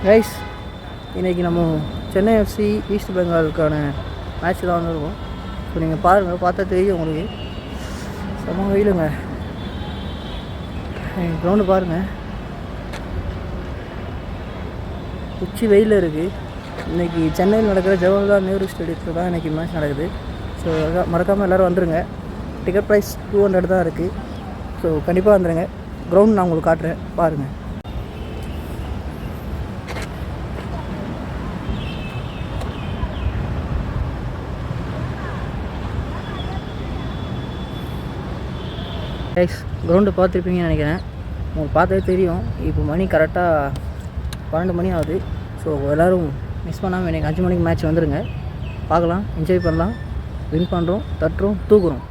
Guys, இன்றைக்கி நம்ம Chennai FC east பெங்காலுக்கான match தான் வந்துருக்கோம். ஸோ நீங்கள் பாருங்கள், பார்த்தா தெரியும் உங்களுக்கு. செம்ம வெயிலுங்க. கிரவுண்டு பாருங்கள், உச்சி வெயில் இருக்குது. இன்றைக்கி சென்னையில் நடக்கிற ஜவஹர்லால் நேரு ஸ்டேடியத்தில் தான் இன்றைக்கி மேட்ச் நடக்குது. ஸோ மறக்காமல் எல்லோரும் வந்துடுங்க. டிக்கெட் ப்ரைஸ் 200 தான் இருக்குது. ஸோ கண்டிப்பாக வந்துடுங்க. கிரவுண்ட் நான் உங்களுக்கு காட்டுறேன், பாருங்கள். கைஸ், கிரவுண்டு பார்த்துருப்பீங்கன்னு நினைக்கிறேன். உங்களுக்கு பார்த்ததே தெரியும். இப்போ மணி கரெக்டாக 12 மணி ஆகுது. ஸோ எல்லோரும் மிஸ் பண்ணாமல் எனக்கு 5 மணிக்கு மேட்ச் வந்துடுங்க. பார்க்கலாம், என்ஜாய் பண்ணலாம். வின் பண்ணுறோம், தட்டுறோம், தூக்குறோம்.